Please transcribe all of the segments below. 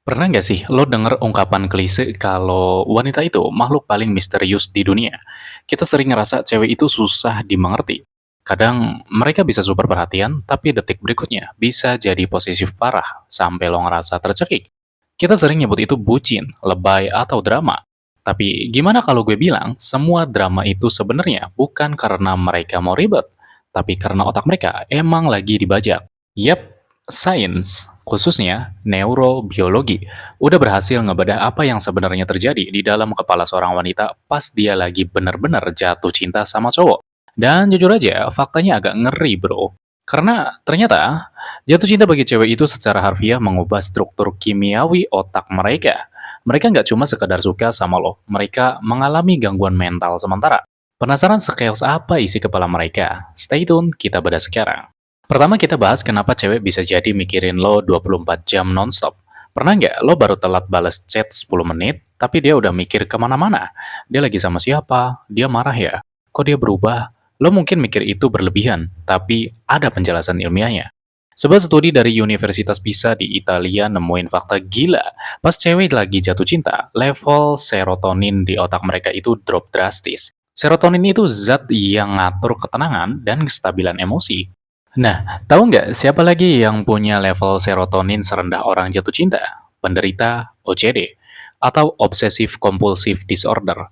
Pernah nggak sih lo denger ungkapan klise kalau wanita itu makhluk paling misterius di dunia? Kita sering ngerasa cewek itu susah dimengerti. Kadang mereka bisa super perhatian, tapi detik berikutnya bisa jadi posesif parah sampai lo ngerasa tercekik. Kita sering nyebut itu bucin, lebay, atau drama. Tapi gimana kalau gue bilang semua drama itu sebenarnya bukan karena mereka mau ribet, tapi karena otak mereka emang lagi dibajak. Yap, sains, khususnya neurobiologi, udah berhasil ngebedah apa yang sebenarnya terjadi di dalam kepala seorang wanita pas dia lagi bener-bener jatuh cinta sama cowok. Dan jujur aja, faktanya agak ngeri bro. Karena ternyata jatuh cinta bagi cewek itu secara harfiah mengubah struktur kimiawi otak mereka. Mereka nggak cuma sekedar suka sama lo, mereka mengalami gangguan mental sementara. Penasaran sekeos apa isi kepala mereka? Stay tune, kita bedah sekarang. Pertama kita bahas kenapa cewek bisa jadi mikirin lo 24 jam nonstop. Pernah nggak lo baru telat balas chat 10 menit, tapi dia udah mikir kemana-mana? Dia lagi sama siapa? Dia marah ya? Kok dia berubah? Lo mungkin mikir itu berlebihan, tapi ada penjelasan ilmiahnya. Sebuah studi dari Universitas Pisa di Italia nemuin fakta gila. Pas cewek lagi jatuh cinta, level serotonin di otak mereka itu drop drastis. Serotonin itu zat yang ngatur ketenangan dan kestabilan emosi. Nah, tahu nggak siapa lagi yang punya level serotonin serendah orang jatuh cinta? Penderita OCD atau Obsessive Compulsive Disorder.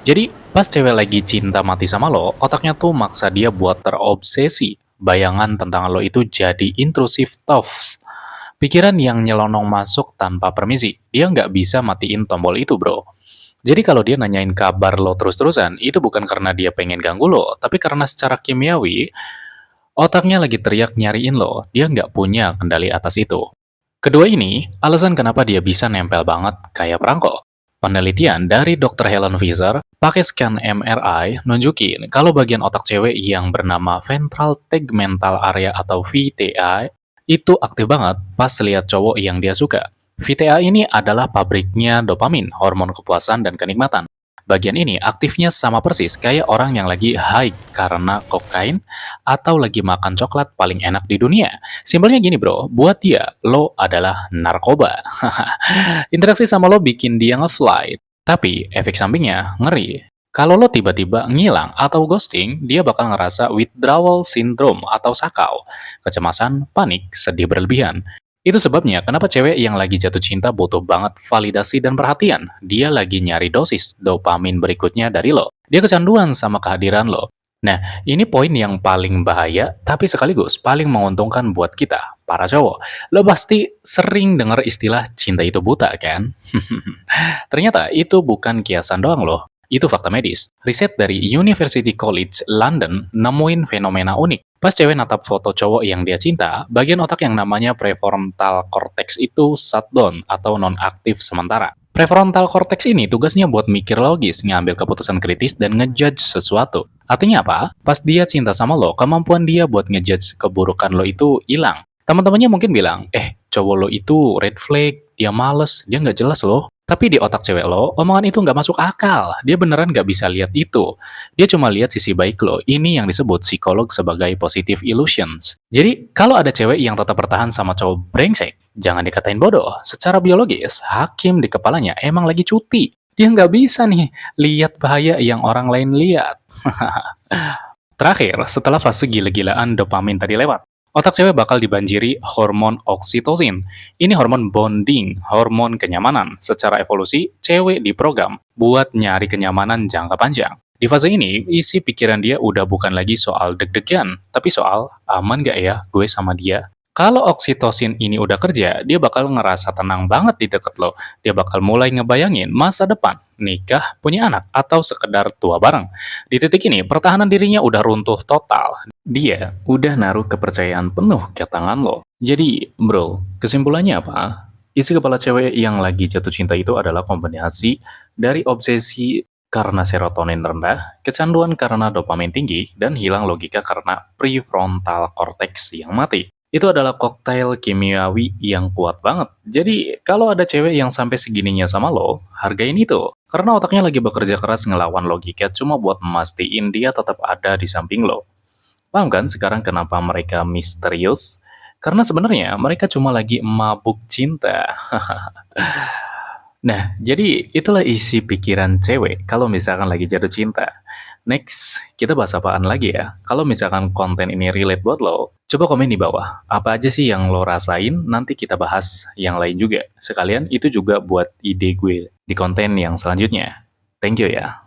Jadi, pas cewek lagi cinta mati sama lo, otaknya tuh maksa dia buat terobsesi. Bayangan tentang lo itu jadi intrusif thoughts. Pikiran yang nyelonong masuk tanpa permisi. Dia nggak bisa matiin tombol itu, bro. Jadi kalau dia nanyain kabar lo terus-terusan, itu bukan karena dia pengen ganggu lo, tapi karena secara kimiawi, otaknya lagi teriak nyariin lo, dia nggak punya kendali atas itu. Kedua ini, alasan kenapa dia bisa nempel banget kayak perangko. Penelitian dari Dr. Helen Fisher pakai scan MRI nunjukin kalau bagian otak cewek yang bernama ventral tegmental area atau VTA itu aktif banget pas lihat cowok yang dia suka. VTA ini adalah pabriknya dopamin, hormon kepuasan dan kenikmatan. Bagian ini aktifnya sama persis kayak orang yang lagi high karena kokain atau lagi makan coklat paling enak di dunia. Simpelnya gini bro, buat dia, lo adalah narkoba. Interaksi sama lo bikin dia nge-flight, tapi efek sampingnya ngeri. Kalau lo tiba-tiba ngilang atau ghosting, dia bakal ngerasa withdrawal syndrome atau sakau, kecemasan, panik, sedih berlebihan. Itu sebabnya kenapa cewek yang lagi jatuh cinta butuh banget validasi dan perhatian. Dia lagi nyari dosis dopamin berikutnya dari lo. Dia kecanduan sama kehadiran lo. Nah, ini poin yang paling bahaya, tapi sekaligus paling menguntungkan buat kita, para cowok. Lo pasti sering dengar istilah cinta itu buta, kan? Ternyata itu bukan kiasan doang loh. Itu fakta medis. Riset dari University College London nemuin fenomena unik. Pas cewek natap foto cowok yang dia cinta, bagian otak yang namanya prefrontal cortex itu shutdown atau nonaktif sementara. Prefrontal cortex ini tugasnya buat mikir logis, ngambil keputusan kritis, dan ngejudge sesuatu. Artinya apa? Pas dia cinta sama lo, kemampuan dia buat ngejudge keburukan lo itu hilang. Teman-temannya mungkin bilang, cowok lo itu red flag, dia males, dia nggak jelas loh. Tapi di otak cewek lo, omongan itu nggak masuk akal. Dia beneran nggak bisa lihat itu. Dia cuma lihat sisi baik lo. Ini yang disebut psikolog sebagai positive illusions. Jadi, kalau ada cewek yang tetap bertahan sama cowok brengsek, jangan dikatain bodoh. Secara biologis, hakim di kepalanya emang lagi cuti. Dia nggak bisa nih lihat bahaya yang orang lain lihat. Terakhir, setelah fase gila-gilaan dopamin tadi lewat, otak cewek bakal dibanjiri hormon oksitosin. Ini hormon bonding, hormon kenyamanan. Secara evolusi, cewek diprogram buat nyari kenyamanan jangka panjang. Di fase ini, isi pikiran dia udah bukan lagi soal deg-degan, tapi soal aman gak ya gue sama dia. Kalau oksitosin ini udah kerja, dia bakal ngerasa tenang banget di deket lo. Dia bakal mulai ngebayangin masa depan, nikah, punya anak, atau sekedar tua bareng. Di titik ini, pertahanan dirinya udah runtuh total. Dia udah naruh kepercayaan penuh ke tangan lo. Jadi, bro, kesimpulannya apa? Isi kepala cewek yang lagi jatuh cinta itu adalah kombinasi dari obsesi karena serotonin rendah, kecanduan karena dopamin tinggi, dan hilang logika karena prefrontal cortex yang mati. Itu adalah koktail kimiawi yang kuat banget. Jadi, kalau ada cewek yang sampai segininya sama lo, hargain itu. Karena otaknya lagi bekerja keras ngelawan logika cuma buat mastiin dia tetap ada di samping lo. Paham kan sekarang kenapa mereka misterius? Karena sebenarnya mereka cuma lagi mabuk cinta. Nah, jadi itulah isi pikiran cewek kalau misalkan lagi jatuh cinta. Next, kita bahas apaan lagi ya? Kalau misalkan konten ini relate buat lo, coba komen di bawah. Apa aja sih yang lo rasain? Nanti kita bahas yang lain juga. Sekalian itu juga buat ide gue di konten yang selanjutnya. Thank you ya.